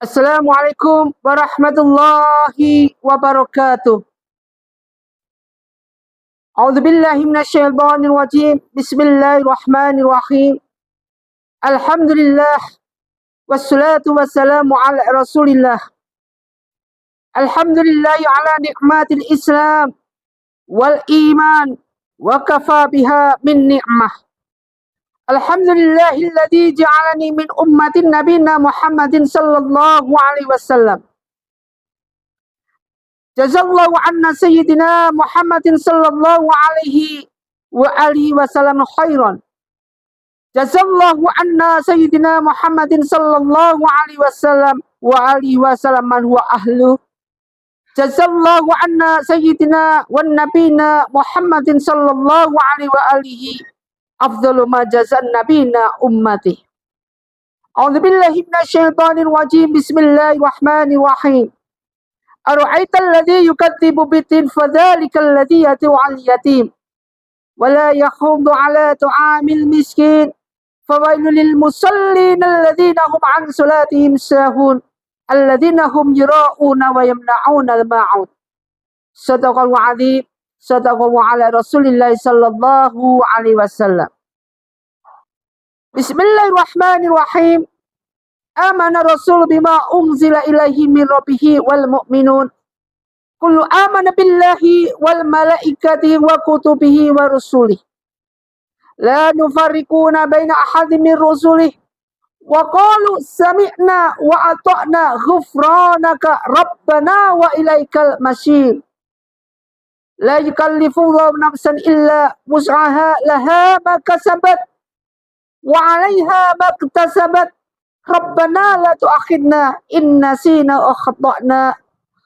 Assalamualaikum warahmatullahi wabarakatuh. A'udzu billahi minasyaitonir rajim. Bismillahirrahmanirrahim. Alhamdulillah wassalatu wassalamu ala Rasulillah. Alhamdulillah ala nikmatil Islam wal iman wa kafa biha min ni'mah. Alhamdulillahilladzi ja'alani min ummatin nabiyina Muhammadin sallallahu alaihi wasallam. Jazallahu anna sayyidina Muhammadin sallallahu alaihi wa alihi wasallam khairan. Jazallahu anna sayyidina Muhammadin sallallahu alaihi wasallam wa alihi wasallam man huwa ahlu. Jazallahu anna sayyidina wan nabiyina Muhammadin sallallahu alaihi wa alihi afdalu ma jazan nabiyina ummati. A'udzu billahi minasyaitonir rajim. Bismillahirrahmanirrahim. Ara'aita alladhi yukadzibu bid-din fadzalika alladhi yad'u al-yatim wa la yakhuddu 'ala ta'amil miskin fawailul lil musallin alladhina hum 'an salatihim sahun alladhina hum yura'una wa yamna'una al-ma'un. Shadaqallahu 'azim. Shadaqallahu 'ala Rasulillah sallallahu alaihi wasallam. Bismillahirrahmanirrahim. Amana Rasul bima unzila ilaihi min rabbih wal mu'minun. Kullu amana billahi wal malaikati wa kutubihi wa rusulih. La nufarriquna baina ahadin min rusulih. Wa qalu sami'na wa ata'na ghufranaka rabbana wa ilaikal masir. La yukallifullahu nafsan illa wus'aha laha ma kasabat wa 'alaiha ma iktasabat. Rabbana la tu'akhidna in nasina aw khata'na.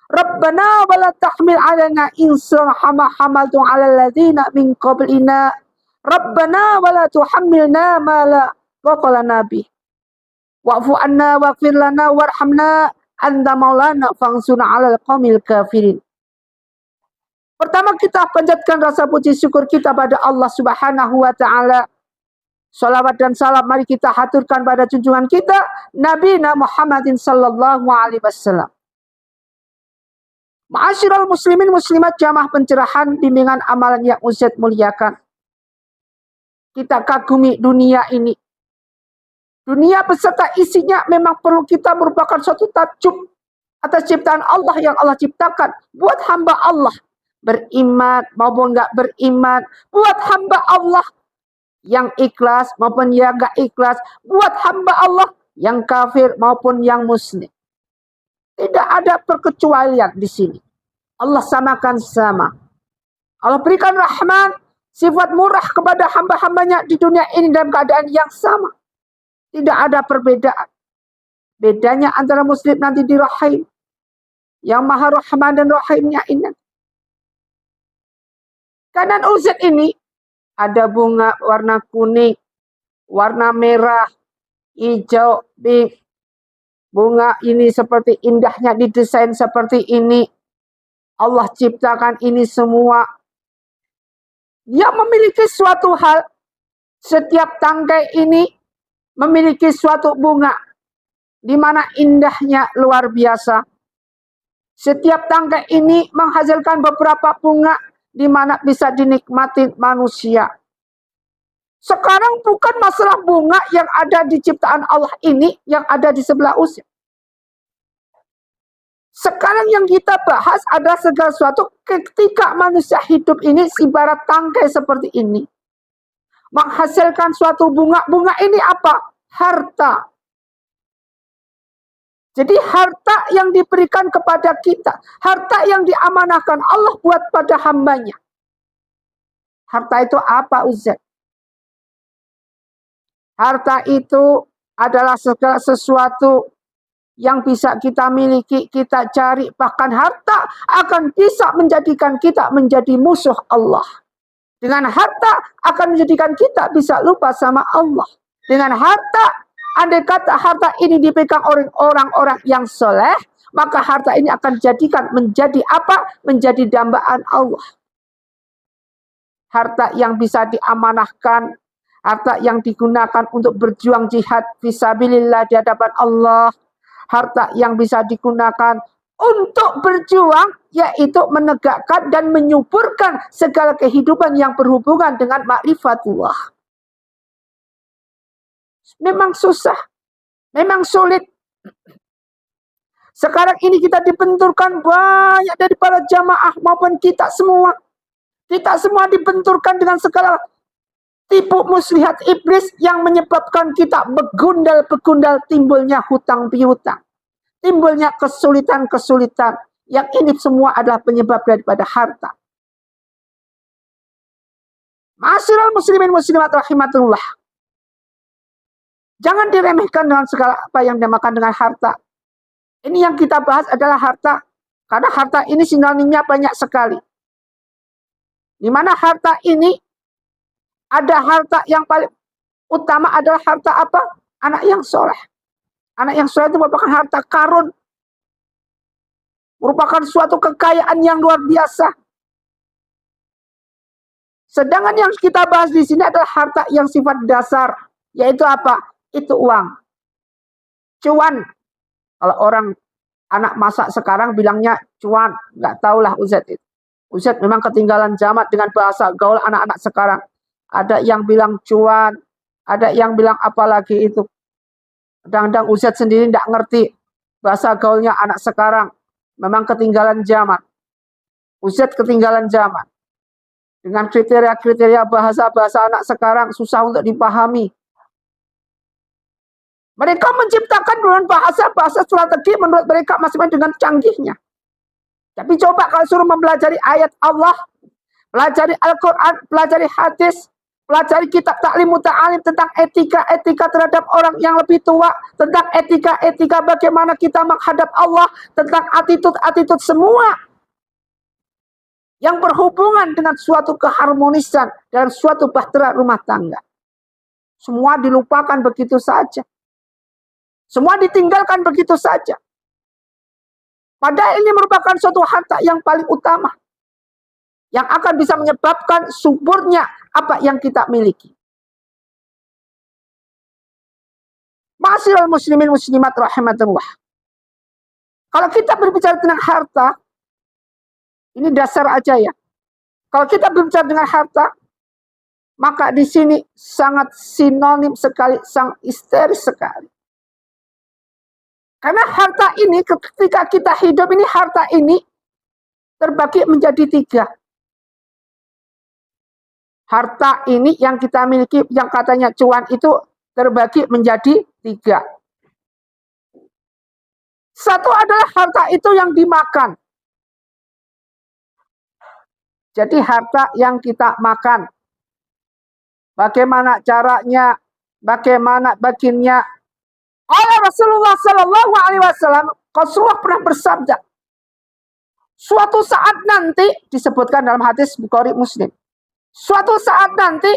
Rabbana wa la tahmil 'alaina isran kama hamaltu 'alal ladzina min qablina. Rabbana wa la tuhammilna ma la taqata lana bih. Wa'fu 'anna waghfir lana warhamna anta maulana fansurna 'alal qaumil kafirin. Pertama kita panjatkan rasa puji syukur kita pada Allah Subhanahu wa taala. Salawat dan salam mari kita haturkan pada junjungan kita Nabi Muhammadin sallallahu alaihi wasallam. Ma'asyiral muslimin muslimat jamaah pencerahan bimbingan amalan yang Ustaz muliakan. Kita kagumi dunia ini. Dunia beserta isinya memang perlu kita merupakan suatu takjub atas ciptaan Allah yang Allah ciptakan buat hamba Allah. Beriman maupun enggak beriman, buat hamba Allah yang ikhlas maupun yang enggak ikhlas, buat hamba Allah yang kafir maupun yang muslim. Tidak ada perkecualian di sini. Allah samakan sama. Allah berikan rahman, sifat murah kepada hamba-hambanya di dunia ini dalam keadaan yang sama. Tidak ada perbedaan. Bedanya antara muslim nanti di rahim. Yang maha rahman dan rahimnya ini. Kanan uzat ini ada bunga warna kuning, warna merah, hijau, pink. Bunga ini seperti indahnya didesain seperti ini. Allah ciptakan ini semua. Dia memiliki suatu hal. Setiap tangkai ini memiliki suatu bunga. Di mana indahnya luar biasa. Setiap tangkai ini menghasilkan beberapa bunga. Di mana bisa dinikmati manusia. Sekarang bukan masalah bunga yang ada di ciptaan Allah ini, yang ada di sebelah usia. Sekarang yang kita bahas adalah segala sesuatu ketika manusia hidup ini ibarat tangkai seperti ini. Menghasilkan suatu bunga. Bunga ini apa? Harta. Jadi harta yang diberikan kepada kita. Harta yang diamanahkan Allah buat pada hambanya. Harta itu apa Ustaz? Harta itu adalah segala sesuatu yang bisa kita miliki, kita cari. Bahkan harta akan bisa menjadikan kita menjadi musuh Allah. Dengan harta akan menjadikan kita bisa lupa sama Allah. Dengan harta, andai kata harta ini diberikan orang-orang yang soleh, maka harta ini akan dijadikan menjadi apa? Menjadi dambaan Allah. Harta yang bisa diamanahkan, harta yang digunakan untuk berjuang jihad fisabilillah di hadapan Allah, harta yang bisa digunakan untuk berjuang, yaitu menegakkan dan menyuburkan segala kehidupan yang berhubungan dengan ma'rifatullah. Memang susah, memang sulit. Sekarang ini kita dibenturkan banyak dari para jamaah maupun kita semua. Kita semua dibenturkan dengan segala tipu muslihat iblis yang menyebabkan kita begundal-begundal, timbulnya hutang piutang. Timbulnya kesulitan-kesulitan. Yang ini semua adalah penyebab daripada harta. Ma'asyiral muslimin muslimat rahimatullah. Jangan diremehkan dengan segala apa yang dinamakan dengan harta. Ini yang kita bahas adalah harta. Karena harta ini sinonimnya banyak sekali. Di mana harta ini ada harta yang paling utama adalah harta apa? Anak yang soleh. Anak yang soleh itu merupakan harta karun. Merupakan suatu kekayaan yang luar biasa. Sedangkan yang kita bahas di sini adalah harta yang sifat dasar. Yaitu apa? Itu uang. Cuan. Kalau orang anak masa sekarang bilangnya cuan. Nggak tahulah Ustaz itu. Ustaz memang ketinggalan zaman dengan bahasa gaul anak-anak sekarang. Ada yang bilang cuan, ada yang bilang apa lagi itu. Kadang-kadang Ustaz sendiri tidak ngerti bahasa gaulnya anak sekarang. Memang ketinggalan zaman. Ustaz ketinggalan zaman. Dengan kriteria-kriteria bahasa-bahasa anak sekarang susah untuk dipahami. Mereka menciptakan dengan bahasa-bahasa strategi menurut mereka masing-masing dengan canggihnya. Tapi coba kalau suruh mempelajari ayat Allah, pelajari Al-Quran, pelajari hadis, pelajari kitab taklim muta'alim tentang etika-etika terhadap orang yang lebih tua, tentang etika-etika bagaimana kita menghadap Allah, tentang attitude-attitude semua yang berhubungan dengan suatu keharmonisan dalam suatu bahtera rumah tangga. Semua dilupakan begitu saja. Semua ditinggalkan begitu saja. Padahal ini merupakan suatu harta yang paling utama. Yang akan bisa menyebabkan suburnya apa yang kita miliki. Ma'asyiral muslimin muslimat rahimatullah. Kalau kita berbicara tentang harta, ini dasar aja ya. Kalau kita berbicara dengan harta, maka di sini sangat sinonim sekali, sangat histeris sekali. Karena harta ini, ketika kita hidup ini, harta ini terbagi menjadi 3. Harta ini yang kita miliki, yang katanya cuan itu terbagi menjadi 3. Satu adalah harta itu yang dimakan. Jadi harta yang kita makan. Bagaimana caranya, bagaimana bagiannya. Allah Rasulullah Sallallahu Alaihi Wasallam, Rasulullah pernah bersabda, suatu saat nanti, disebutkan dalam hadis Bukhari Muslim, suatu saat nanti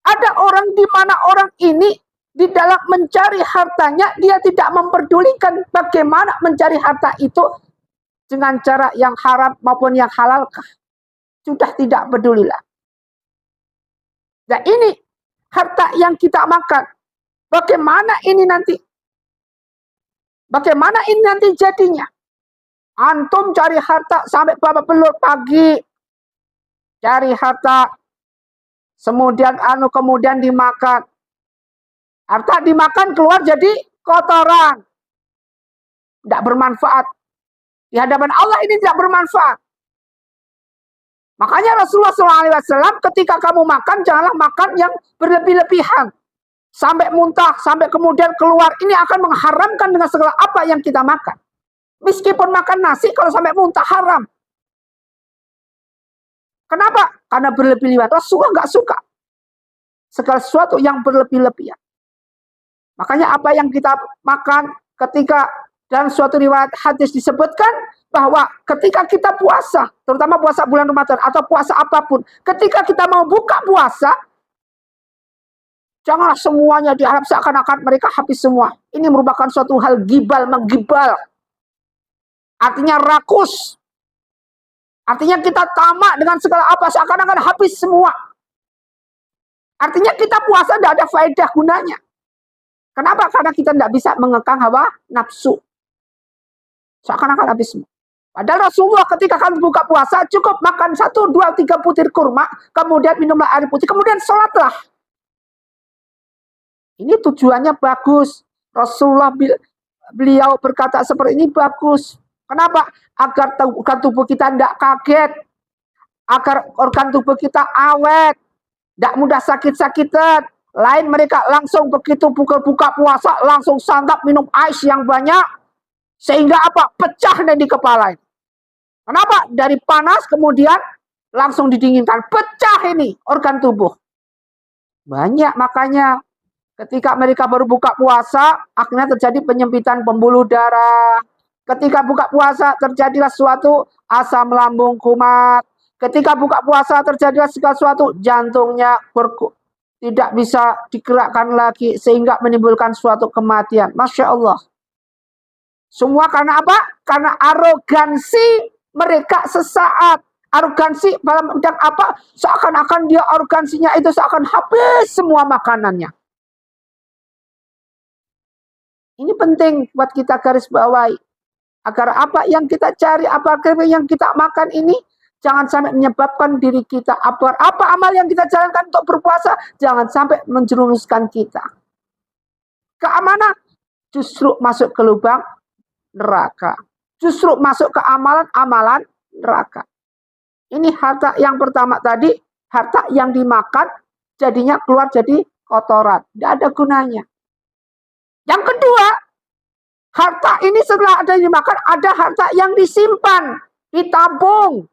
ada orang di mana orang ini di dalam mencari hartanya, dia tidak memperdulikan bagaimana mencari harta itu dengan cara yang haram maupun yang halalkah. Sudah tidak pedulilah. Nah ini harta yang kita makan. Bagaimana ini nanti? Bagaimana ini nanti jadinya? Antum cari harta sampai babak belur pagi. Cari harta. Kemudian dimakan. Harta dimakan keluar jadi kotoran. Tidak bermanfaat. Di hadapan Allah ini tidak bermanfaat. Makanya Rasulullah SAW ketika kamu makan, janganlah makan yang berlebih-lebihan. Sampai muntah, sampai kemudian keluar. Ini akan mengharamkan dengan segala apa yang kita makan. Meskipun makan nasi, kalau sampai muntah haram. Kenapa? Karena berlebih-lebihan. Rasulullah nggak suka segala sesuatu yang berlebih-lebihan. Makanya apa yang kita makan ketika dalam suatu riwayat hadis disebutkan bahwa ketika kita puasa, terutama puasa bulan Ramadan atau puasa apapun, ketika kita mau buka puasa, janganlah semuanya diharap seakan-akan mereka habis semua. Ini merupakan suatu hal gibal, menggibal. Artinya rakus. Artinya kita tamak dengan segala apa seakan-akan habis semua. Artinya kita puasa tidak ada faedah gunanya. Kenapa? Karena kita tidak bisa mengekang hawa nafsu. Seakan-akan habis. Padahal Rasulullah ketika akan buka puasa cukup makan 1, 2, 3 butir kurma, kemudian minumlah air putih, kemudian sholatlah. Ini tujuannya bagus. Rasulullah beliau berkata seperti ini bagus. Kenapa? Agar organ tubuh kita tidak kaget, agar organ tubuh kita awet, tidak mudah sakit-sakitan. Lain mereka langsung begitu buka puasa langsung santap minum ais yang banyak, sehingga apa? Pecah di kepala. Kenapa? Dari panas kemudian langsung didinginkan. Pecah ini organ tubuh. Banyak makanya ketika mereka baru buka puasa, akhirnya terjadi penyempitan pembuluh darah. Ketika buka puasa terjadilah suatu asam lambung kumat. Ketika buka puasa terjadilah segala sesuatu jantungnya tidak bisa digerakkan lagi sehingga menimbulkan suatu kematian. Masya Allah. Semua karena apa? Karena arogansi mereka sesaat. Arogansi dalam bidang apa? Seakan-akan dia arogansinya itu seakan habis semua makanannya. Ini penting buat kita garis bawahi. Agar apa yang kita cari, apa yang kita makan ini jangan sampai menyebabkan diri kita. Apa amal yang kita jalankan untuk berpuasa jangan sampai menjerumuskan kita. Keamanan justru masuk ke lubang neraka. Justru masuk ke amalan neraka. Ini harta yang pertama tadi, harta yang dimakan jadinya keluar jadi kotoran. Tidak ada gunanya. Yang kedua, harta ini setelah ada yang dimakan, ada harta yang disimpan, ditabung.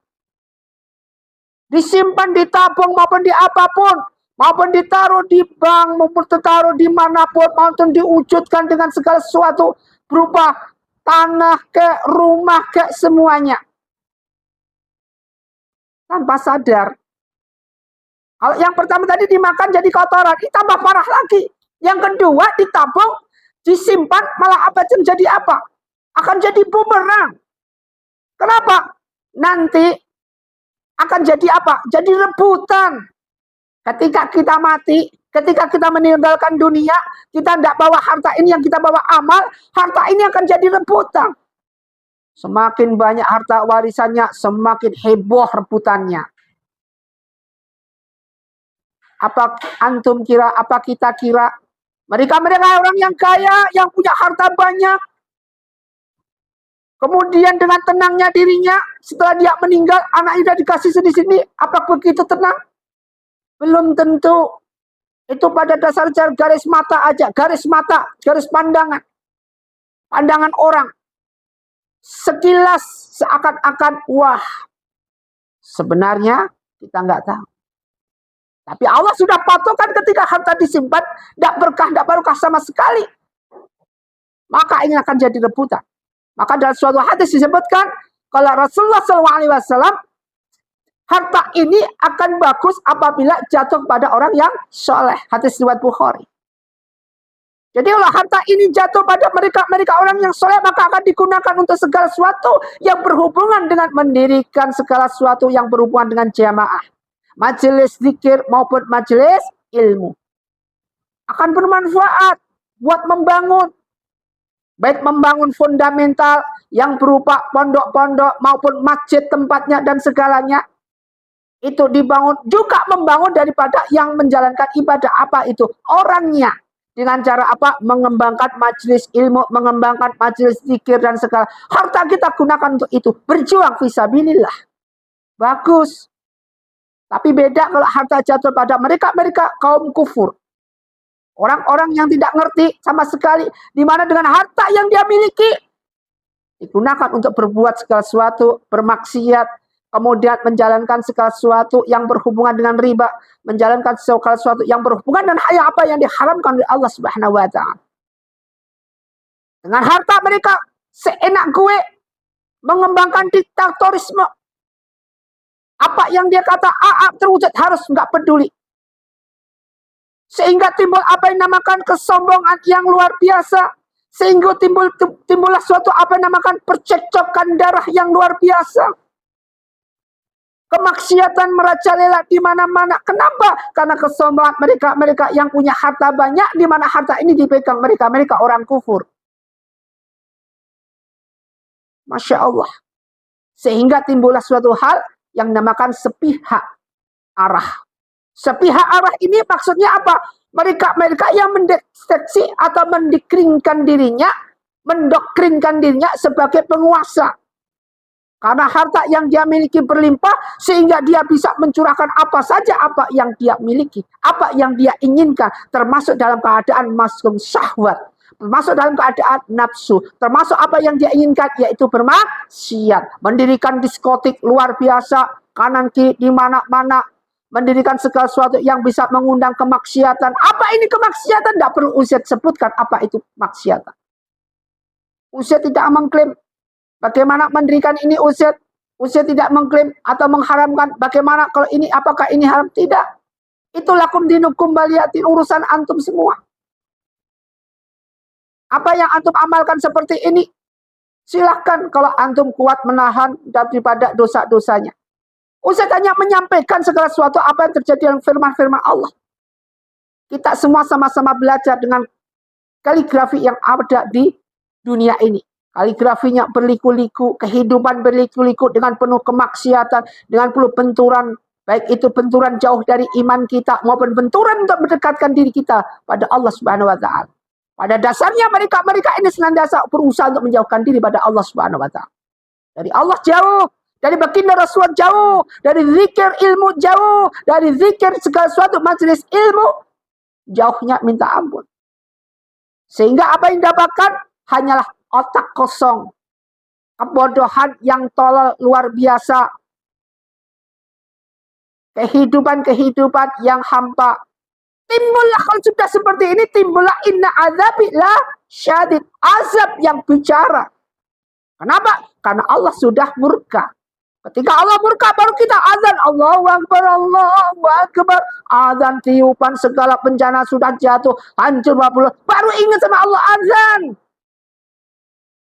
Disimpan, ditabung maupun di apapun. Maupun ditaruh di bank, maupun ditaruh dimanapun, maupun diwujudkan dengan segala sesuatu berupa tanah ke rumah ke semuanya. Tanpa sadar. Kalau yang pertama tadi dimakan jadi kotoran, ditambah parah lagi. Yang kedua ditabung, disimpan, malah apa jadi apa? Akan jadi bumerang. Kenapa? Nanti akan jadi apa? Jadi rebutan. Ketika kita mati, ketika kita meninggalkan dunia, kita tidak bawa harta ini yang kita bawa amal, harta ini akan jadi rebutan. Semakin banyak harta warisannya, semakin heboh rebutannya. Apa antum kira, apa kita kira? Mereka orang yang kaya, yang punya harta banyak. Kemudian dengan tenangnya dirinya, setelah dia meninggal, anaknya dikasih sini-sini, apa begitu tenang? Belum tentu. Itu pada dasar garis mata aja. Garis mata, garis pandangan. Pandangan orang. Sekilas seakan-akan, wah. Sebenarnya kita nggak tahu. Tapi Allah sudah patokan ketika harta disimpan, tidak berkah, tidak barokah sama sekali. Maka ini akan jadi rebutan. Maka dalam suatu hadis disebutkan, kalau Rasulullah SAW, harta ini akan bagus apabila jatuh pada orang yang soleh. Hadis riwayat Bukhari. Jadi kalau harta ini jatuh pada mereka orang yang soleh, maka akan digunakan untuk segala sesuatu yang berhubungan dengan mendirikan segala sesuatu yang berhubungan dengan jamaah. Majelis zikir maupun majelis ilmu. Akan bermanfaat buat membangun. Baik membangun fundamental yang berupa pondok-pondok maupun masjid tempatnya dan segalanya. Itu dibangun, juga membangun daripada yang menjalankan ibadah apa itu orangnya, dengan cara apa? Mengembangkan majelis ilmu, mengembangkan majelis zikir dan segala. Harta kita gunakan untuk itu, berjuang fisabilillah. Bagus. Tapi beda kalau harta jatuh pada mereka kaum kufur, orang-orang yang tidak ngerti sama sekali, di mana dengan harta yang dia miliki digunakan untuk berbuat segala sesuatu, bermaksiat, kemudian menjalankan segala sesuatu yang berhubungan dengan riba, menjalankan segala sesuatu yang berhubungan dengan apa yang diharamkan oleh Allah Subhanahu wa taala. Dengan harta mereka seenak gue mengembangkan diktatorisme. Apa yang dia kata terwujud, harus nggak peduli. Sehingga timbul apa yang dinamakan kesombongan yang luar biasa. Sehingga timbullah suatu apa yang dinamakan percekcokan darah yang luar biasa. Kemaksiatan merajalela di mana-mana. Kenapa? Karena kesombongan mereka yang punya harta banyak, di mana harta ini dipegang mereka orang kufur. Masya Allah. Sehingga timbullah suatu hal yang dinamakan sepihak arah. Sepihak arah ini maksudnya apa? Mereka yang mendeteksi atau mendoktrinkan dirinya sebagai penguasa. Karena harta yang dia miliki berlimpah, sehingga dia bisa mencurahkan apa saja apa yang dia miliki. Apa yang dia inginkan, termasuk dalam keadaan masuk syahwat. Termasuk dalam keadaan nafsu. Termasuk apa yang dia inginkan, yaitu bermaksiat. Mendirikan diskotik luar biasa, kanan kiri di mana-mana. Mendirikan segala sesuatu yang bisa mengundang kemaksiatan. Apa ini kemaksiatan? Tidak perlu Ustaz sebutkan apa itu maksiatan. Ustaz tidak mengklaim bagaimana mendirikan ini Ustaz tidak mengklaim atau mengharamkan. Bagaimana kalau ini, apakah ini haram? Tidak. Itu lakum dinukum waliyatin, urusan antum semua. Apa yang antum amalkan seperti ini, silahkan kalau antum kuat menahan daripada dosa-dosanya. Ustaz hanya menyampaikan segala sesuatu apa yang terjadi dalam firman-firman Allah. Kita semua sama-sama belajar dengan kaligrafi yang ada di dunia ini. Kaligrafinya berliku-liku, kehidupan berliku-liku dengan penuh kemaksiatan, dengan penuh benturan, baik itu benturan jauh dari iman kita maupun benturan untuk mendekatkan diri kita pada Allah Subhanahu wa taala. Pada dasarnya mereka ini senantiasa berusaha untuk menjauhkan diri pada Allah Subhanahu wa taala. Dari Allah jauh, dari baginda Rasul jauh, dari zikir ilmu jauh, dari zikir segala sesuatu majelis ilmu jauhnya minta ampun. Sehingga apa yang didapatkan hanyalah otak kosong, kebodohan yang tolol luar biasa, kehidupan yang hampa. Timbullah kalau sudah seperti ini, timbullah inna azabi la syadid, azab yang bicara. Kenapa? Karena Allah sudah murka. Ketika Allah murka baru kita azan, Allahu Akbar, Allahu Akbar. Azan, tiupan, segala bencana sudah jatuh, hancur baru ingat sama Allah azan.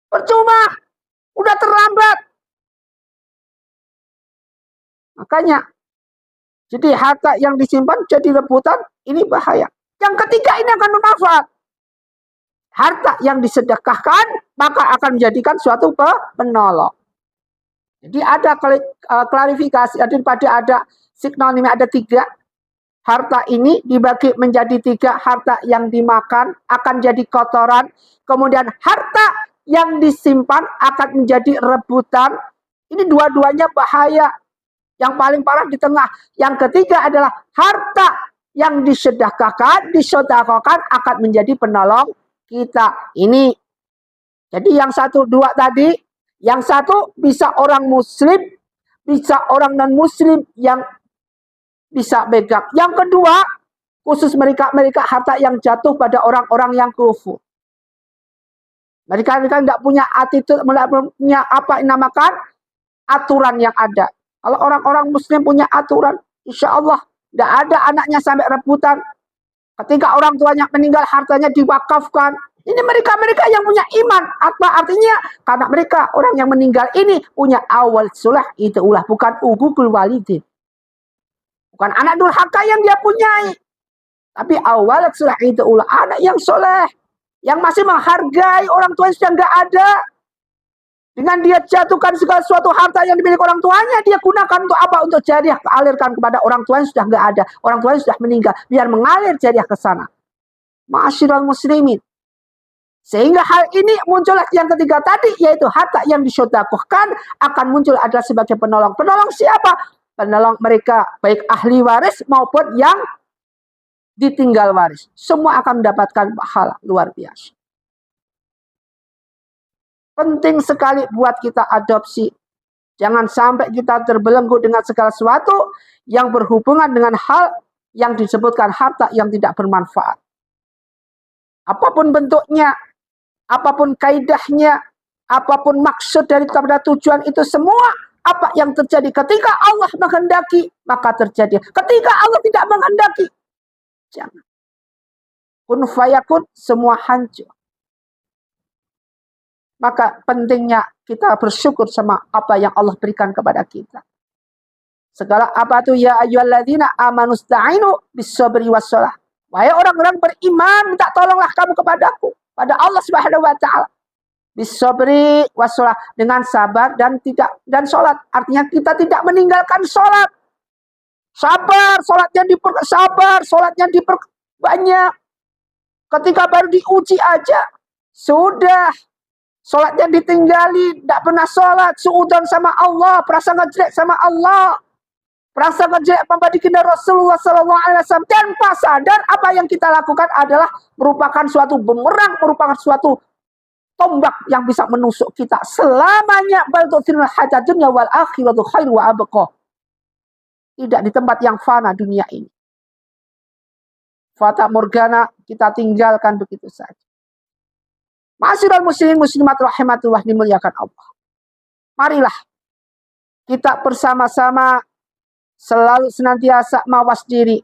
Percuma, udah terlambat. Makanya, jadi harta yang disimpan jadi rebutan, ini bahaya. Yang ketiga ini akan bermanfaat. Harta yang disedekahkan, maka akan menjadikan suatu penolong. Jadi ada klarifikasi, ada sinonim, ada 3. Harta ini dibagi menjadi 3. Harta yang dimakan akan jadi kotoran. Kemudian harta yang disimpan akan menjadi rebutan. Ini dua-duanya bahaya. Yang paling parah di tengah. Yang ketiga adalah harta yang disedekahkan akan menjadi penolong kita. Ini. Jadi yang 1, 2 tadi. Yang 1 bisa orang muslim, bisa orang non-muslim yang bisa pegang. Yang kedua, khusus mereka harta yang jatuh pada orang-orang yang kufur. Mereka tidak punya attitude, punya apa yang dinamakan aturan yang ada. Kalau orang-orang muslim punya aturan, insya Allah tidak ada anaknya sampai rebutan. Ketika orang tuanya meninggal, hartanya diwakafkan. Ini mereka yang punya iman. Apa artinya? Karena mereka orang yang meninggal ini punya awal sulah itu ulah, bukan ugugul walidin. Bukan anak durhaka yang dia punyai. Tapi awal sulah itu ulah, anak yang soleh. Yang masih menghargai orang tua yang sudah nggak ada. Dengan dia jatuhkan segala suatu harta yang dimiliki orang tuanya, dia gunakan untuk apa? Untuk jariah, alirkan kepada orang tua yang sudah nggak ada. Orang tua yang sudah meninggal. Biar mengalir jariah ke sana. Ma'asyiral muslimin. Sehingga hal ini muncullah yang ketiga tadi, yaitu harta yang disedekahkan akan muncul adalah sebagai penolong. Penolong siapa? Penolong mereka, baik ahli waris maupun yang ditinggal waris. Semua akan mendapatkan pahala luar biasa. Penting sekali buat kita adopsi. Jangan sampai kita terbelenggu dengan segala sesuatu yang berhubungan dengan hal yang disebutkan harta yang tidak bermanfaat. Apapun bentuknya, apapun kaidahnya, apapun maksud daripada tujuan itu semua, apa yang terjadi ketika Allah menghendaki, maka terjadi. Ketika Allah tidak menghendaki, jangan. Kun fayakun, semua hancur. Maka pentingnya kita bersyukur sama apa yang Allah berikan kepada kita. Segala apa tuh ya ayyuhalladzina amanu sta'inu bis-sabri was-shalah. Wahai orang-orang beriman, minta tolonglah kamu kepadaku, pada Allah Subhanahu wa taala. Bis-sabri was-shalah, dengan sabar dan salat. Artinya kita tidak meninggalkan salat. Sabar, salatnya diperbanyak. Ketika baru diuji aja, sudah salatnya ditinggali, tidak pernah salat, suudzon sama Allah, prasangka jelek sama Allah. Rasa ngejek membandingkan Rasulullah SAW tanpa sadar apa yang kita lakukan adalah merupakan suatu bumerang, merupakan suatu tombak yang bisa menusuk kita selamanya. Bal tu'thiruna hayatad dunya wal akhiratu khairu wa abqa. Tidak di tempat yang fana dunia ini. Fata morgana kita tinggalkan begitu saja. Ma'asyiral muslimin muslimat rahimatullah dimuliakan Allah. Marilah kita bersama-sama selalu senantiasa mawas diri.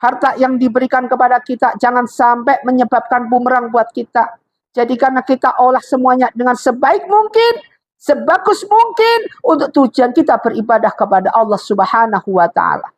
Harta yang diberikan kepada kita jangan sampai menyebabkan bumerang buat kita. Jadikanlah kita olah semuanya dengan sebaik mungkin, sebagus mungkin untuk tujuan kita beribadah kepada Allah Subhanahu wa taala.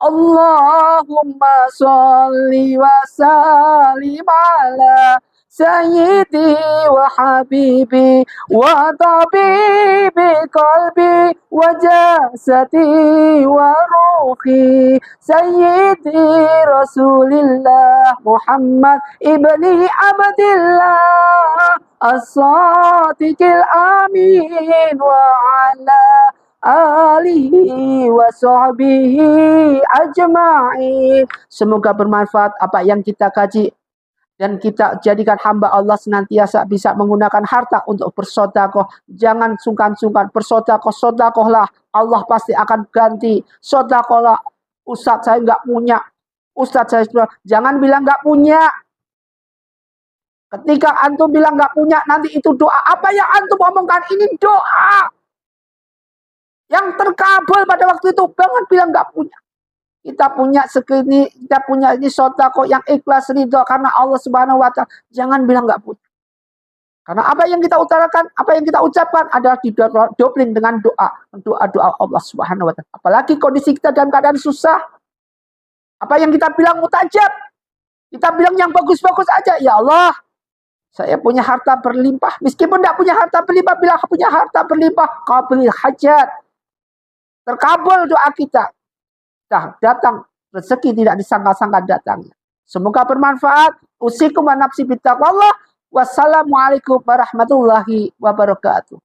Allahumma sholli wa sallim ala Sayyidi wa habibi wa tabibi qalbi wa jasadi wa ruhi Sayyidi Rasulillah Muhammad ibni Abdillah as-sadiqil amin wa ala alihi wa sahbihi ajma'in. Semoga bermanfaat apa yang kita kaji dan kita jadikan hamba Allah senantiasa bisa menggunakan harta untuk bersedekah. Jangan sungkan-sungkan bersedekah, sedekahlah. Allah pasti akan ganti. Sedekahlah. Ustaz saya nggak punya. Ustaz saya jangan bilang nggak punya. Ketika antum bilang nggak punya, nanti itu doa. Apa yang antum omongkan ini doa yang terkabul pada waktu itu. Jangan bilang nggak punya. Kita punya segini, kita punya ini sedekah yang ikhlas ridho karena Allah Subhanahu wa taala. Jangan bilang nggak punya. Karena apa yang kita utarakan, apa yang kita ucapkan adalah didobling dengan doa Allah Subhanahu wa taala. Apalagi kondisi kita dalam keadaan susah. Apa yang kita bilang mutajab. Kita bilang yang bagus-bagus aja. Ya Allah, saya punya harta berlimpah. Meskipun tidak punya harta berlimpah, bila punya harta berlimpah, qabil hajat. Terkabul doa kita. Datang rezeki tidak disangka-sangka datangnya. Semoga bermanfaat. Usikum wa nafsi bittaqwallah. Wassalamualaikum warahmatullahi wabarakatuh.